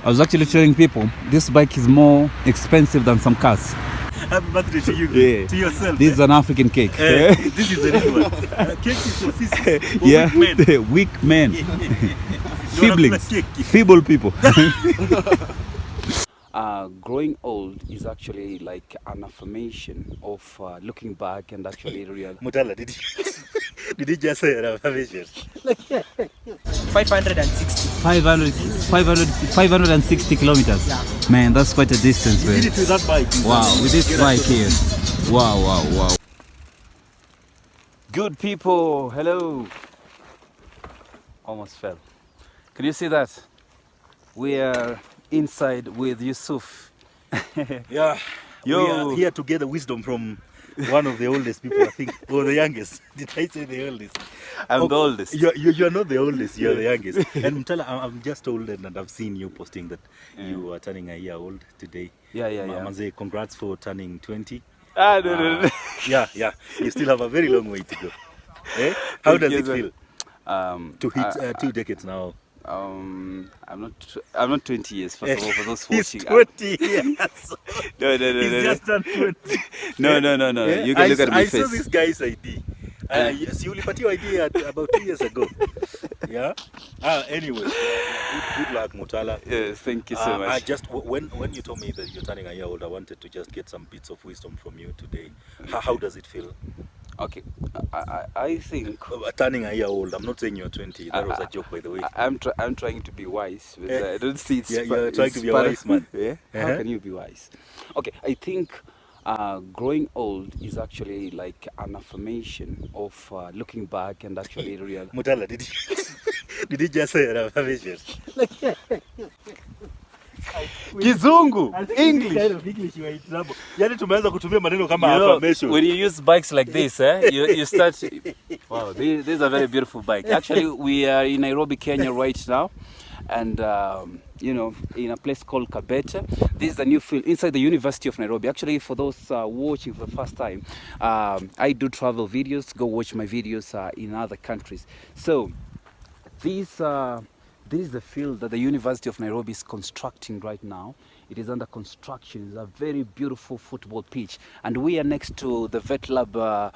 I was actually telling people this bike is more expensive than some cars. Happy birthday to you, Yeah. to yourself. This is an African cake. This is the real one. Cake is for sissies, for Yeah, weak men. weak men, You wanna feeblings, cake? feeble people. Growing old is actually like an affirmation of looking back and actually real. Mutala, did you just say an affirmation? 560. 560 kilometers. Yeah. Man, that's quite a distance, You man. did it with that bike. Wow, with this bike here. Wow. Good people, hello. Almost fell. Can you see that? We are inside with Yusuf. Yeah. Yo. We are here to get the wisdom from one of the oldest people, I think, or the youngest. Did I say the oldest? I'm the oldest. You're not the oldest, you're the youngest. And Mutala, I'm just old and I've seen you posting that you are turning a year old today. Yeah. Manze, congrats for turning 20. No. Yeah. You still have a very long way to go. Eh? How does it feel to hit 2 decades now? I'm not 20 years, first of all, for those He's watching. 20 years. No. He's just turned 20. No. Yeah? You can look at my I face. saw this guy's ID. Yes, you put your ID about 2 years ago. Yeah. Anyway, good luck, Mutala. Yes, thank you so much. I just when you told me that you're turning a year old, I wanted to just get some bits of wisdom from you today. How does it feel? Okay, I think Turning a year old. I'm not saying you're 20. That was a joke, by the way. I'm trying to be wise. But I don't see it's You're trying to be a part of- wise man. Yeah. How Uh-huh. can you be wise? Okay, I think growing old is actually like an affirmation of looking back and actually real. Mutala, did you just say an affirmation? Kizungu, English you are in trouble. Yani tumeanza kutumia maneno kama You know, affirmation. when you use bikes like this, you start. Wow, this is a very beautiful bike. Actually, we are in Nairobi, Kenya right now, and in a place called Kabete. This is the new field inside the University of Nairobi. Actually, for those watching for the first time, I do travel videos. Go watch my videos in other countries. So this is the field that the University of Nairobi is constructing right now. It is under construction. It's a very beautiful football pitch, and we are next to the VetLab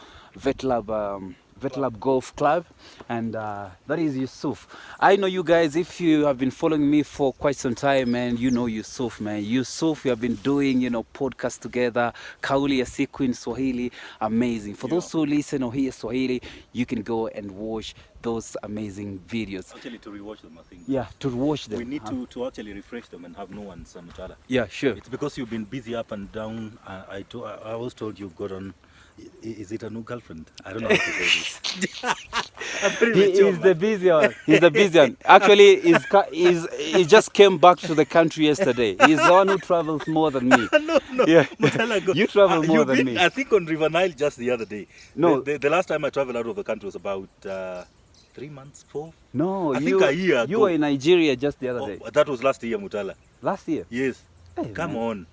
Golf Club, and that is Yusuf. I know you guys, if you have been following me for quite some time, and you know Yusuf, man. Yusuf, we have been doing, podcasts together, Kauli ya Siku in Swahili, amazing. For those who listen or hear Swahili, you can go and watch those amazing videos. Actually, to rewatch them, I think. Yeah, to watch them. We need to actually refresh them and have no one, Mutala. Yeah, sure. It's because you've been busy up and down. I was told you've got on. Is it a new girlfriend? I don't know how to say this. He's the busy one. He's the busy one. Actually, he just came back to the country yesterday. He's the one who travels more than me. No. Yeah. Mutala, go. You travel more You've than been, me. I think on River Nile just the other day. No. The last time I traveled out of the country was about 3 months, 4. No, I think a year you ago. were in Nigeria just the other day. That was last year, Mutala. Last year. Yes. Hey, Come man. on.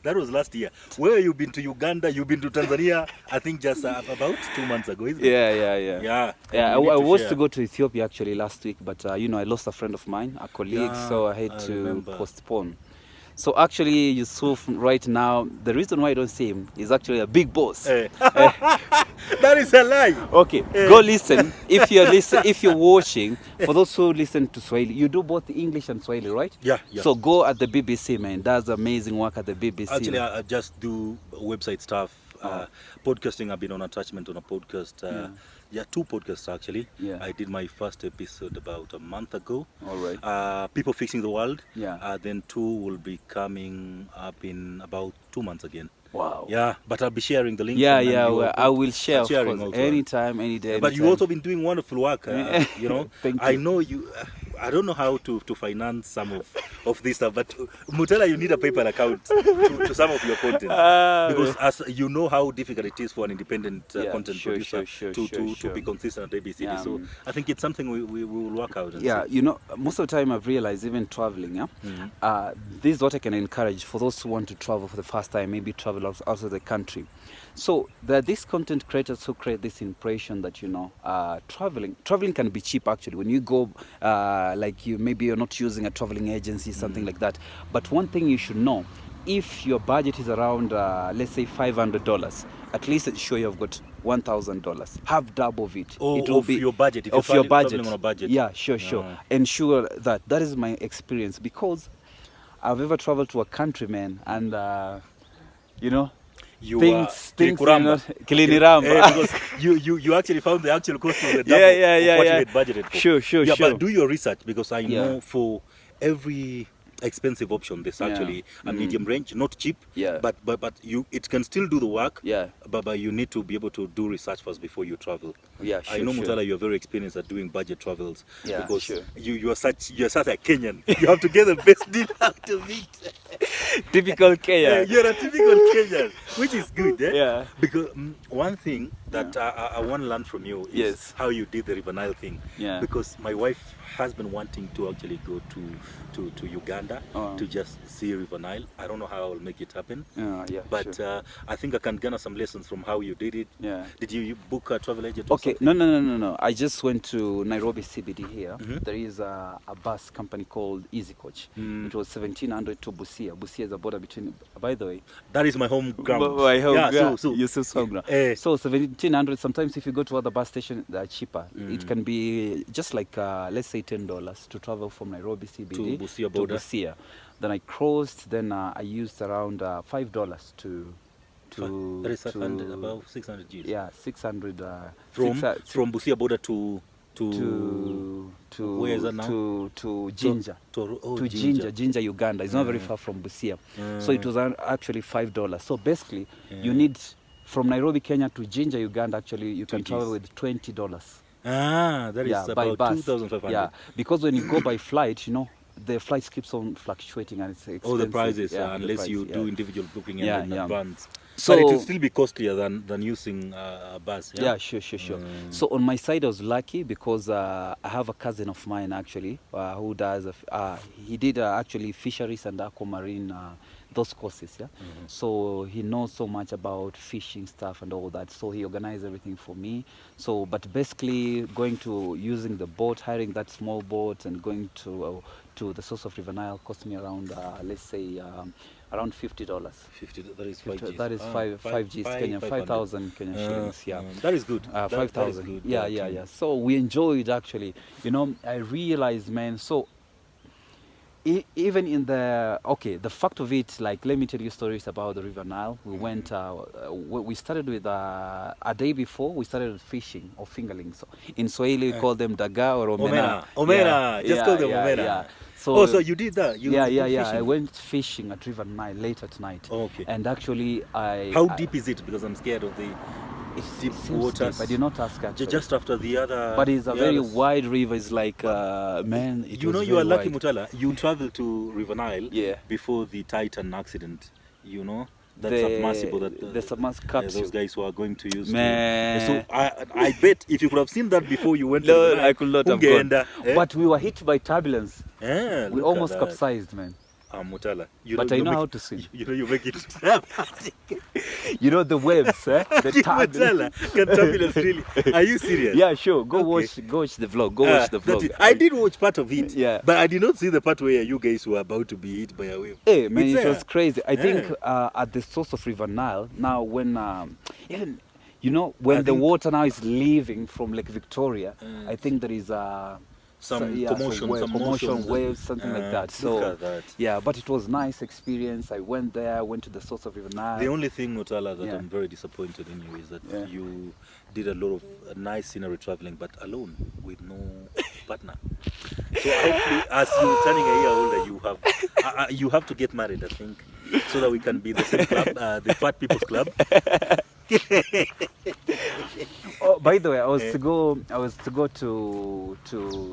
That was last year. Where you been to Uganda? You've been to Tanzania? I think just about 2 months ago, isn't it? Yeah. Yeah. Yeah, I You need was share. to go to Ethiopia actually last week, but I lost a friend of mine, a colleague, Yeah, so I had I to remember. postpone. So actually, Yusuf, right now, the reason why I don't see him is actually a big boss. Eh. That is a lie. Okay, go listen. If you're watching, for those who listen to Swahili, you do both English and Swahili, right? Yeah. So go at the BBC, man. That's amazing work at the BBC. Actually, I just do website stuff. Podcasting, I've been on attachment on a podcast. 2 podcasts actually. Yeah. I did my first episode about a month ago. All right. People Fixing the World. Yeah. Then 2 will be coming up in about 2 months again. Wow. Yeah, but I'll be sharing the link. Yeah. Well, I will share, of sharing course, also. anytime, any day. But you've anytime. also been doing wonderful work. Thank I you. know you. I don't know how to finance some of this stuff, but Mutala, you need a PayPal account to some of your content because as you know how difficult it is for an independent content producer to be consistent at ABCD. Yeah, so I think it's something we will work out. And Yeah, see. most of the time I've realized, even traveling, this is what I can encourage for those who want to travel for the first time, maybe travel out of the country. So there are these content creators who create this impression that traveling can be cheap actually. When you go like you're not using a traveling agency, something like that. But one thing you should know, if your budget is around, let's say $500, at least ensure you've got $1,000. Have double of it. It will of be your budget. If of you're your budget. traveling on a budget. Yeah, sure. Ensure that. That is my experience, because I've ever traveled to a country, man, and things Kiliniramba. Because you actually found the actual cost of the double of what you had budgeted for. Sure. But do your research, because I know for every expensive option there's actually a medium range, not cheap, but it can still do the work, but you need to be able to do research first before you travel. I know, Mutala, you're very experienced at doing budget travels, because you're such a Kenyan. You have to get the best deal out of it. Typical Kenyan. You're a typical Kenyan, which is good. Because one thing that I want to learn from you is how you did the River Nile thing. Because my wife has been wanting to actually go to Uganda to just see River Nile. I don't know how I'll make it happen. But I think I can garner some lessons from how you did it. Did you book a travel agent? Okay, no. I just went to Nairobi CBD here. There is a bus company called Easy Coach. It was 1,700 to Busia. Busia is a border between, by the way. That is my home ground. My home ground. So Yusuf's home ground. So 1,700, sometimes if you go to other bus stations, they're cheaper. It can be just like, let's say $10 to travel from Nairobi CBD to Busia border. Then I crossed, then I used around $5 to that is 500, about 600 Gs. Yeah, 600. From Busia border to where is that now? To Jinja. To Jinja, Uganda. It's not very far from Busia. So it was actually $5. So basically, you need, from Nairobi, Kenya to Jinja, Uganda, actually you can travel with $20. That is about 2,500. Yeah, because when you go by flight, the flights keeps on fluctuating and it's expensive. Oh, the prices, unless you do individual booking in advance. So but it will still be costlier than using a bus. Sure. So on my side, I was lucky because I have a cousin of mine actually who does. He did actually fisheries and aquamarine those courses. So he knows so much about fishing stuff and all that. So he organized everything for me. So, but basically going to using the boat, hiring that small boat, and going to the source of River Nile cost me around let's say. Around $50. 50. That is 5 Gs. That is 5 Gs Kenyan, 5,000 Kenyan shillings. That is good. 5,000. Yeah. So we enjoyed actually. I realized, man. So even in the fact of it, like, let me tell you stories about the River Nile. We went. We started with a day before. We started fishing or fingerling. So in Swahili we call them daga or omena. Omena. Just call them omena. Yeah. So you did that? I went fishing at River Nile late at night. And actually, How deep is it? Because I'm scared of the deep waters. Deep. I did not ask actually. Just after the other. But it's a very wide river. It's like, man. You are lucky, Mutala. You traveled to River Nile before the Titan accident. That submersible the submersible capsule. Those guys who are going to use. Man. So I bet if you could have seen that before you went to the Nile, I could not have gone. But we were hit by turbulence. We almost capsized, man. Mutala. But I know how to swim. You make it. The waves, the turbulence. Can turbulence really? Are you serious? Yeah, sure. Go watch the vlog. Watch the vlog. I did watch part of it. But I did not see the part where you guys were about to be hit by a wave. Hey, man, it was crazy. I think at the source of River Nile, now when even when the water now is leaving from Lake Victoria, I think there is some commotion waves, something like that. So look at that. Yeah, but it was nice experience. I went to the source of River Nile. The only thing, Mutala, that I'm very disappointed in you is that you did a lot of nice scenery traveling, but alone with no partner. So hopefully, as you're turning a year older, you have to get married, I think, so that we can be the same club, the Fat People's Club. By the way, I was to go to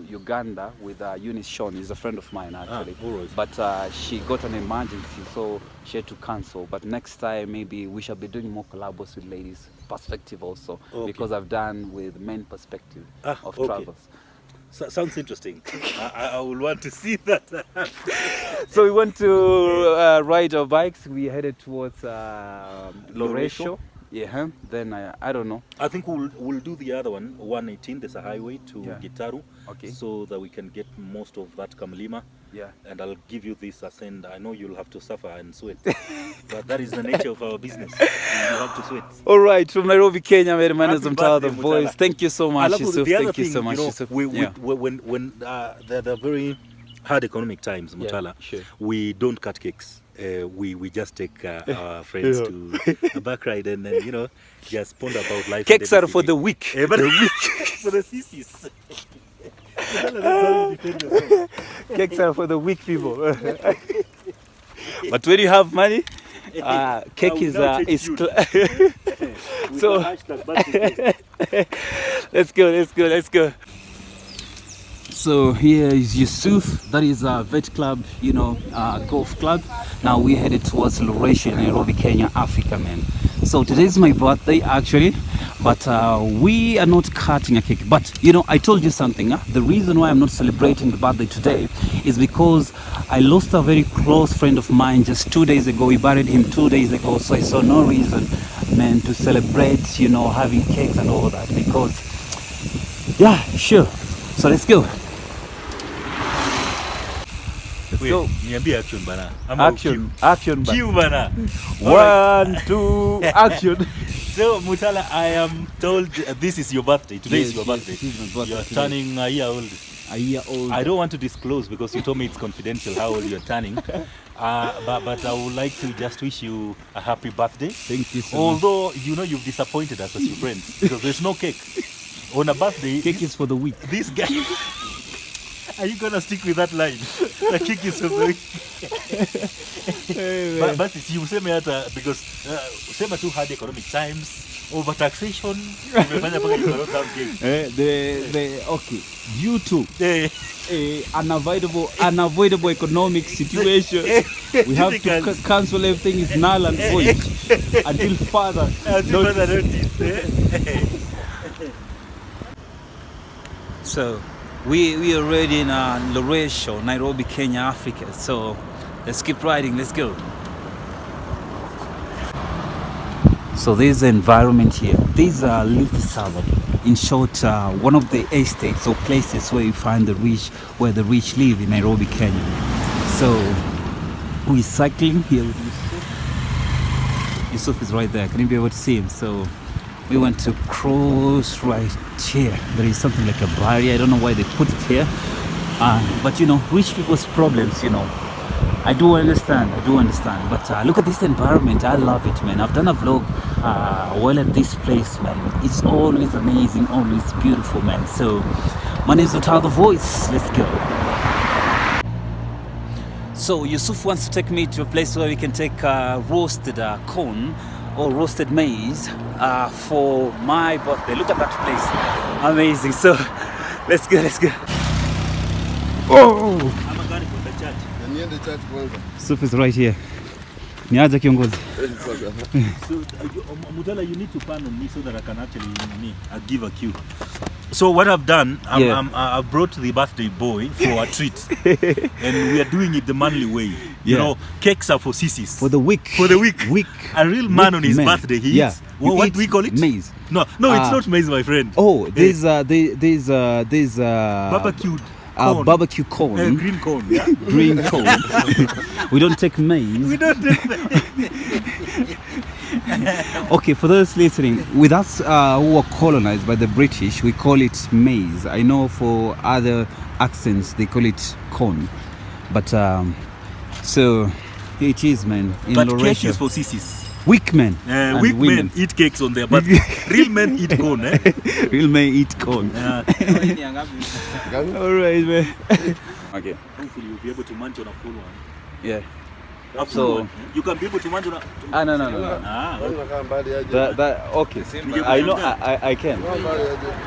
Uganda with Eunice Sean. He's a friend of mine actually. But she got an emergency, so she had to cancel. But next time maybe we shall be doing more collabs with ladies perspective also, because I've done with men perspective of travels. Sounds interesting. I will want to see that. So we went to ride our bikes. We headed towards Loresho. Yeah, huh? Then I don't know. I think we'll do the other one, 118. There's a highway to Gitaru, Okay. so that we can get most of that Kamlima. Yeah. And I'll give you this ascend. I know you'll have to suffer and sweat, but that is the nature of our business. You have to sweat. All right, from Nairobi, Kenya, my man is Happy Mutala the birthday, voice. Mutala. Thank you so much, Yusuf. The other Thank you thing, so much, you know, Yusuf. when they're very hard economic times, Mutala, sure. we don't cut cakes. We just take our friends to a back ride and then, you know, just ponder about life. Cakes are for the weak. But the weak. For the sissies. Cakes are for the weak people. But when you have money, cake is so let's go. So here is Yusuf. That is a vet club, you know, golf club. Now we're headed towards Loresho, Nairobi, Kenya, Africa, man. So today is my birthday, actually, but we are not cutting a cake. But you know, I told you something. The reason why I'm not celebrating the birthday today is because I lost a very close friend of mine just 2 days ago. We buried him 2 days ago, so I saw no reason, man, to celebrate, you know, having cakes and all that. Because, yeah, sure. So let's go. Let's go. Niambie action bana. Action Cue bana. 1, 2, action. So Mutala, I am told this is your birthday. Today is your birthday. This is my birthday. You are today. turning a year old. A year old. I don't want to disclose because you told me it's confidential how old you're turning. But I would like to just wish you a happy birthday. Thank you so much. Although you know you've disappointed us as your friends because there's no cake on a birthday. Cake is for the weak. This guy. Are you gonna stick with that line? The kick is so big. But you useme hata because sema too hard economic times, over taxation, umefanya paka you have cake. Okay, due to unavoidable economic situation, we have to cancel everything. Is null and void until further notice. So we are already in Loresho, Nairobi, Kenya, Africa. So let's keep riding. Let's go. So this is the environment here. These are leafy salad. In short, one of the estates or places where you find the rich, where the rich live in Nairobi, Kenya. So we're cycling here with Yusuf. Yusuf is right there. Can you be able to see him? So we want to cross right here. There is something like a barrier. I don't know why they put it here. But you know, rich people's problems, you know, I do understand. But look at this environment. I love it, man. I've done a vlog while at this place, man. It's always amazing, always beautiful, man. So my name is Mutala the voice. Let's go. So Yusuf wants to take me to a place where we can take roasted corn or roasted maize for my birthday. Look at that place. Amazing. So let's go. Oh! Yusuf is right here. Niaje kiongozi. So Mutala, you need to pan on me so that I can actually I'll give a cue. So what I've done, I've brought the birthday boy for a treat, and we are doing it the manly way. You know, cakes are for sissies. For the weak. Weak. A real man on his birthday, he eats. What do we call it? Maize. No, it's not maize, my friend. Oh, there's barbecued. Barbecue corn. Green corn, yeah. Green corn. We don't take maize. Okay, for those listening, with us who were colonized by the British, we call it maize. I know for other accents they call it corn. But so it is, man. In but Loresho. Cake is for sissies. Weak men. Weak men eat cakes on their birthday. Real men eat corn, eh? Real men eat corn. Yeah. Alright, man. Okay. Hopefully you'll be able to munch on a full one. Yeah. A full one. You can be able to munch on a... No. Okay. I know I can.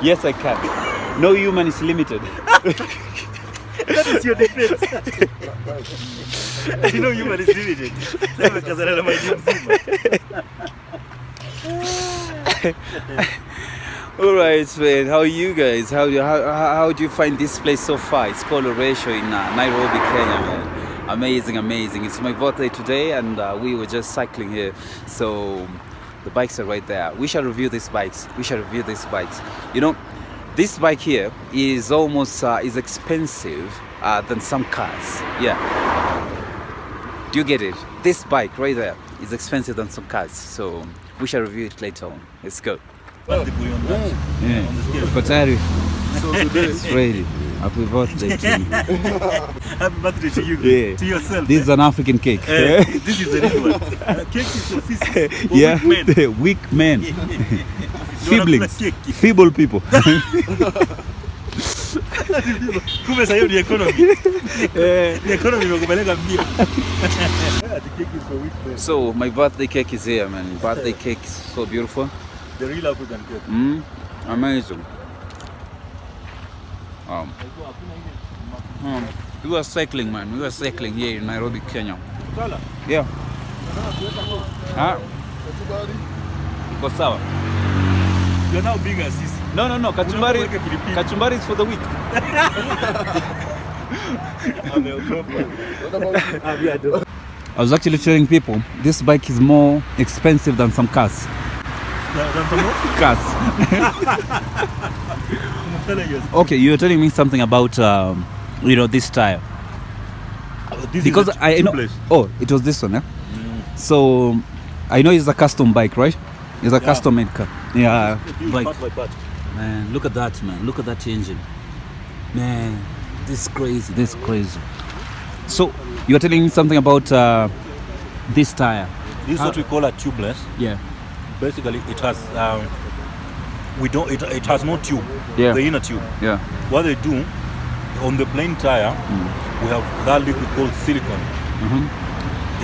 Yes, I can. No human is limited. That is your defense. You know human is limited. Alright, man. How are you guys? How do you find this place so far? It's called Loresho in Nairobi, Kenya, man. Amazing. It's my birthday today, and we were just cycling here. So The bikes are right there. We shall review these bikes. You know, this bike here is almost is expensive than some cars. Yeah. Do you get it? This bike right there is expensive than some cars. So we shall review it later on. Let's go. Yeah. Kotari. So today It's ready. Happy birthday to you. Happy birthday to you. Yeah. To yourself. This is an African cake. This is the real one. Cake is for sisters. For Yeah. weak men. Weak men. You wanna Feeblings. kula cake? Feeble people. Kumbe sasa hiyo ni economy. Ni economy imekupeleka mbio. The cake is for weak men. So my birthday cake is here, man. Birthday cake is so beautiful. The real African cake. Amazing. We were cycling, man. We were cycling here in Nairobi, Kenya. Sala. Yeah. Iko sawa. You are now being a sisi. No. Kachumbari. Unaweka pilipili. Kachumbari is for the weak. I was actually telling people this bike is more expensive than some cars. Cars. Okay, you were telling me something about this tire. Because I know. Oh, it was this one, yeah. So I know it's a custom bike, right? It's a custom made car. Yeah, bike. Part by part. Man, look at that, man. Look at that engine. Man, this is crazy. This is crazy. So you were telling me something about this tire. This is what we call a tubeless. Yeah. Basically, it has it has no tube. Yeah. The inner tube. Yeah. What they do on the plain tire, we have that liquid called silicone.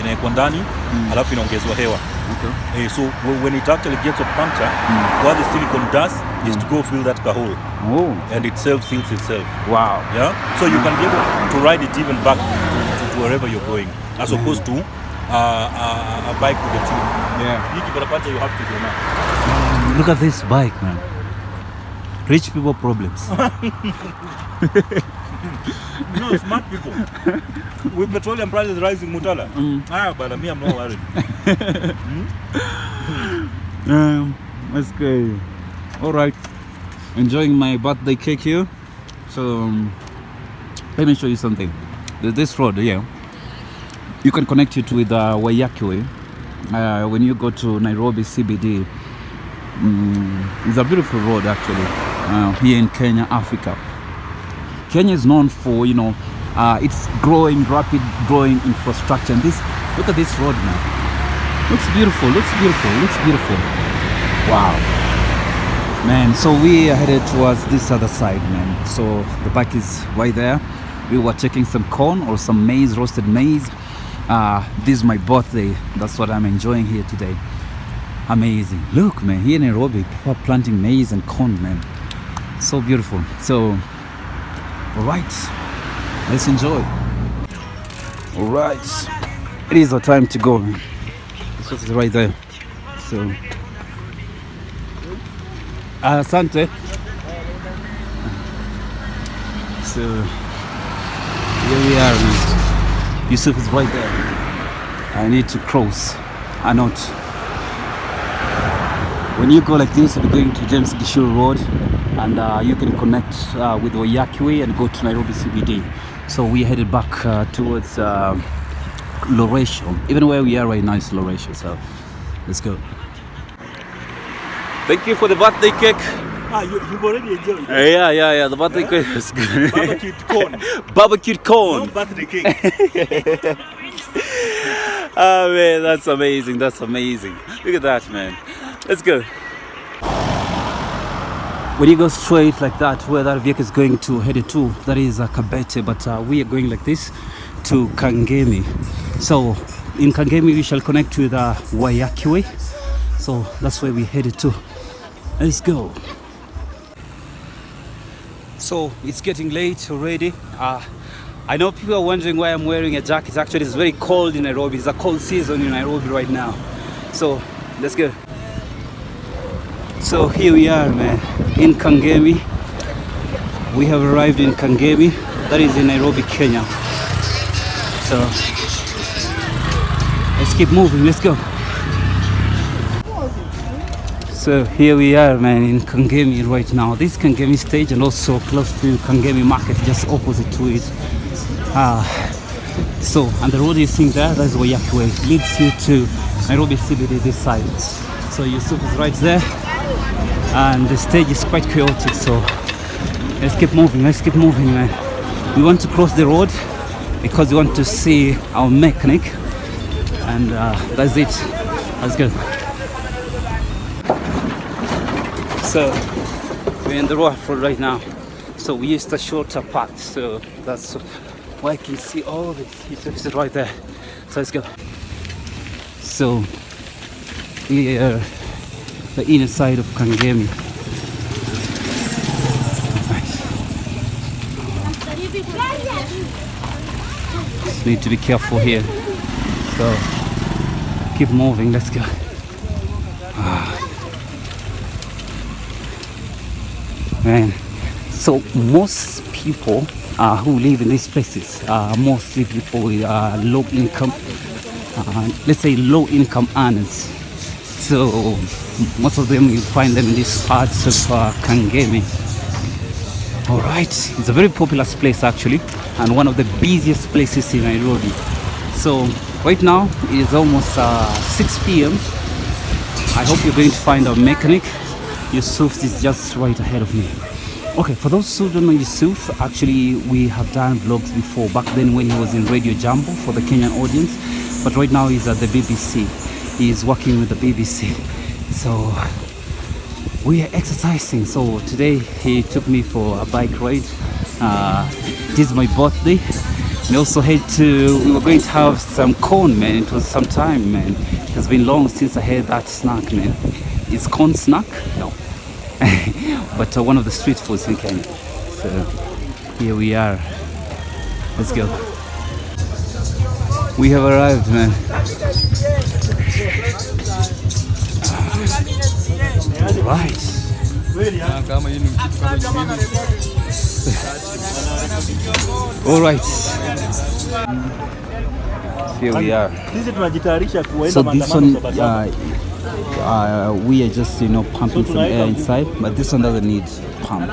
Inaekwa ndani, alafu inaongezwa hewa. Okay. So when it actually gets a puncture, what the silicone does is to go fill that hole, Oh. and it self-seals itself. Wow. Yeah. So you can be able to ride it even back to wherever you're going, as opposed to a bike with a tube. Yeah. You keep a puncture, you have to go now. Look at this bike, man. Rich people problems. No, smart people. With petroleum prices rising, Mutala. But me, I'm not worried. That's good. All right. Enjoying my birthday cake here. So let me show you something. This road here, you can connect it with Waiyaki Way. When you go to Nairobi CBD, it's a beautiful road actually. Here in Kenya, Africa. Kenya is known for, its rapid growing infrastructure. And look at this road now. Looks beautiful. Wow. Man, so we are headed towards this other side, man. So the bike is right there. We were taking some corn or some maize, roasted maize. This is my birthday. That's what I'm enjoying here today. Amazing. Look, man, here in Nairobi, people are planting maize and corn, man. So beautiful. So all right, let's enjoy. All right, it is our time to go. This is right there. So, asante. So here we are, man. Yusuf is right there. I need to cross. I not. When you go like this, you're going to James Gishuru Road, and you can connect with Waiyaki Way and go to Nairobi CBD. So we headed back towards Loresho. Even where we are right now is Loresho. So let's go. Thank you for the birthday cake. You've already enjoyed it. Yeah. The birthday cake is good. Barbecued corn. Barbecued corn. No birthday cake. Oh man, that's amazing. Look at that, man. Let's go. When you go straight like that, where that vehicle is going to headed to, that is Kabete, but we are going like this to Kangemi. So in Kangemi we shall connect with Waiyaki Way. So that's where we headed to. Let's go. So it's getting late already. I know people are wondering why I'm wearing a jacket. Actually, it's very cold in Nairobi. It's a cold season in Nairobi right now. So let's go. So here we are, man, in Kangemi. We have arrived in Kangemi. That is in Nairobi, Kenya. So let's keep moving. Let's go. So here we are, man, in Kangemi right now. This is Kangemi stage and also close to Kangemi market, just opposite to it. So, and the road you're seeing there, that's Wayaki Way. It leads you to Nairobi CBD this side. So Yusuf is right there. And the stage is quite chaotic, so let's keep moving, man. We want to cross the road because we want to see our mechanic. And that's it. Let's go. So we're in the road right now. So we used a shorter path, so that's why I can see all this. It's right there. So let's go. So here, the inner side of Kangemi. Just need to be careful here. So keep moving. Let's go. Man, so most people who live in these places are mostly people with low income, let's say low income earners. So most of them, you find them in these parts of Kangemi. All right, it's a very popular place actually, and one of the busiest places in Nairobi. So right now it is almost 6 p.m. I hope you're going to find a mechanic. Yusuf is just right ahead of me. Okay, for those who don't know Yusuf, actually we have done vlogs before, back then when he was in Radio Jambo for the Kenyan audience, but right now he's at the BBC. He is working with the BBC. So we are exercising. So today he took me for a bike ride. It is my birthday. We also we were going to have some corn, man. It was some time, man. It has been long since I had that snack, man. It's corn snack? No. But one of the street foods in Kenya. So here we are. Let's go. We have arrived, man. Right. All right. Here we are. So this one, we are just, pumping some air inside, but this one doesn't need pump,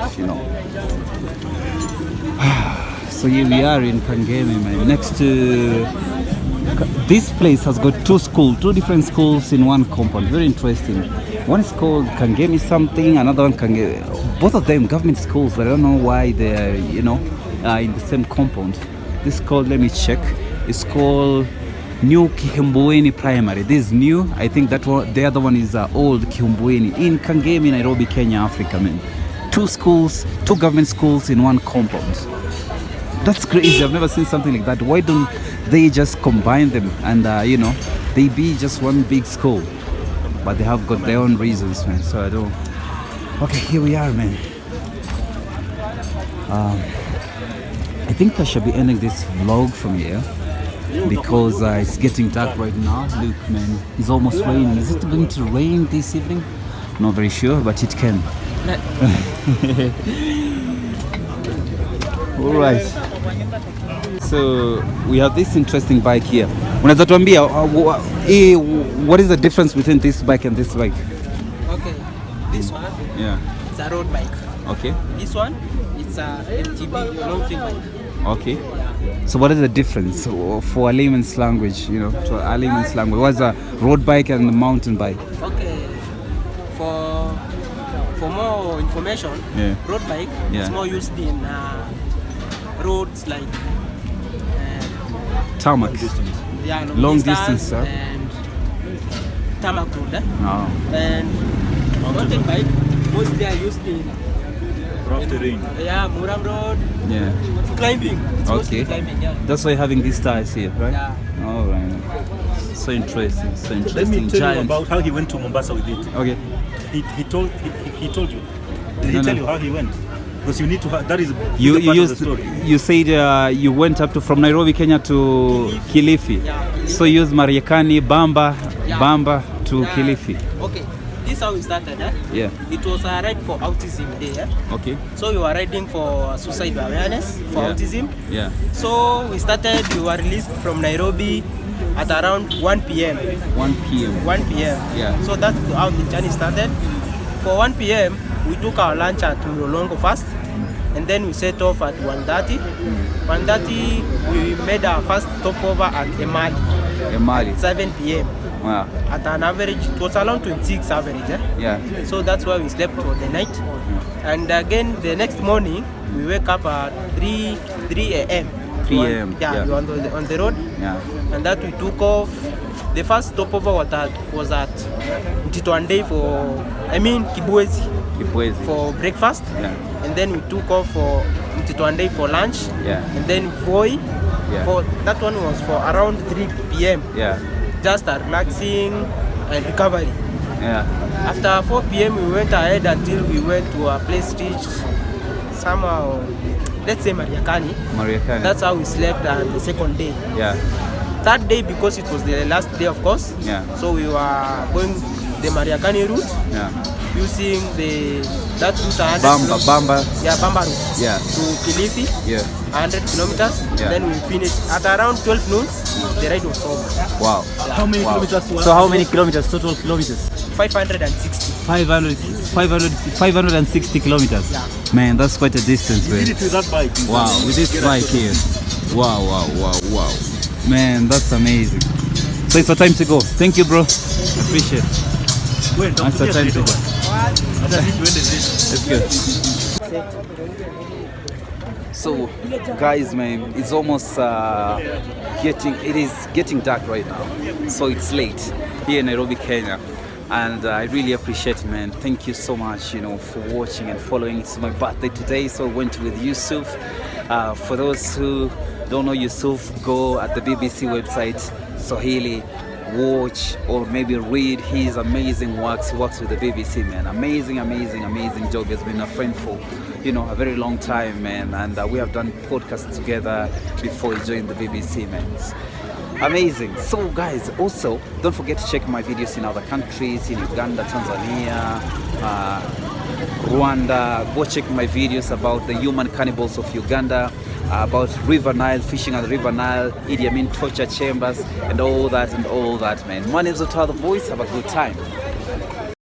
So here we are in Kangemi, man. Next to this place has got two different schools in one compound. Very interesting. One is called Kangemi something, another one Kangemi. Both of them government schools, but I don't know why they're in the same compound. This is called, let me check. It's called New Kihumbueni Primary. This is new. I think that one, the other one is old Kihumbueni in Kangemi, Nairobi, Kenya, Africa, man. Two government schools in one compound. That's crazy. I've never seen something like that. Why don't they just combine them and they be just one big school? But they have got their own reasons, man. So I don't. Okay, here we are, man. I think I should be ending this vlog from here because it's getting dark right now. Look, man, it's almost raining. Is it going to rain this evening? Not very sure, but it can. All right. So we have this interesting bike here. Unaweza tuambia what is the difference between this bike and this bike? Okay, this one, it's a road bike. Okay. This one, it's a MTB, mountain bike. Okay. So what is the difference for a layman's language? To a layman's language, what's a road bike and a mountain bike? Okay. For more information, road bike is more used in roads like tarmac. Long distance, and tarmac road. And mountain bike mostly are used in rough terrain. Muram Road. Climbing. It's mostly climbing. That's why you're having these tires here, right? Yeah. All right. So interesting. Let me tell you about how he went to Mombasa with it. Okay. He told you. Did he tell you how he went? Because you need to. That is part of the story. You said you went up from Nairobi, Kenya to Kilifi. So you used Mariakani, Bamba to Kilifi. Okay. This is how we started. Yeah. It was a ride for autism day. Okay. So we were riding for suicide awareness for autism. Yeah. So we were released from Nairobi at around 1 p.m. 1 p.m. 1 p.m. Yeah. So that's how the journey started. for 1 p.m. we took our lunch at Mlolongo first, and then we set off at 1:30. 1:30 we made our first stopover at Emali. Emali. 7 p.m. Wow. At an average, it was around 26 average. Yeah. So that's why we slept for the night. And again, the next morning, we wake up at 3 a.m. 3 a.m. Yeah, we were on the road. Yeah. And that we took off. The first stopover was at Mtitwandei Kibwezi. Kibwezi. For breakfast. Yeah. And then we took off for Mtitwandei for lunch. Yeah. And then Voi. Yeah. For that one was for around 3 p.m. Yeah. Just a relaxing and recovery. Yeah. After 4 p.m. we went ahead until we went to a place reached somehow, let's say Mariakani. Mariakani. That's how we slept on the second day. Yeah. Third day, because it was the last day, of course. Yeah. So we were going the Mariakani route. Yeah. Using that route. Bamba. Yeah, Bamba route. Yeah. To Kilifi. Yeah. 100 kilometers. Yeah. Then we finished at around 12 noon. The ride was over. Wow. Yeah. How many kilometers? So how many kilometers, total kilometers? 560. 560 kilometers. Yeah. Man, that's quite a distance, You man. did it with that bike. Wow, with this bike here. Wow. Man, that's amazing. So it's our time to go. Thank you, bro. Appreciate it. It's our time to go. Let's go. So, guys, man, it's almost getting dark right now. So it's late here in Nairobi, Kenya. And I really appreciate it, man. Thank you so much, for watching and following. It's my birthday today, so I went with Yusuf. For those who don't know Yusuf, go at the BBC website, Swahili, watch or maybe read his amazing works. He works with the BBC, man. Amazing job. He has been a friend for, a very long time, man. And we have done podcasts together before he joined the BBC, man. It's amazing. So guys, also don't forget to check my videos in other countries, in Uganda, Tanzania, Rwanda. Go check my videos about the human cannibals of Uganda, about River Nile, fishing at the River Nile, Idi Amin torture chambers, and all that, man. My name is Otto the Voice. Have a good time.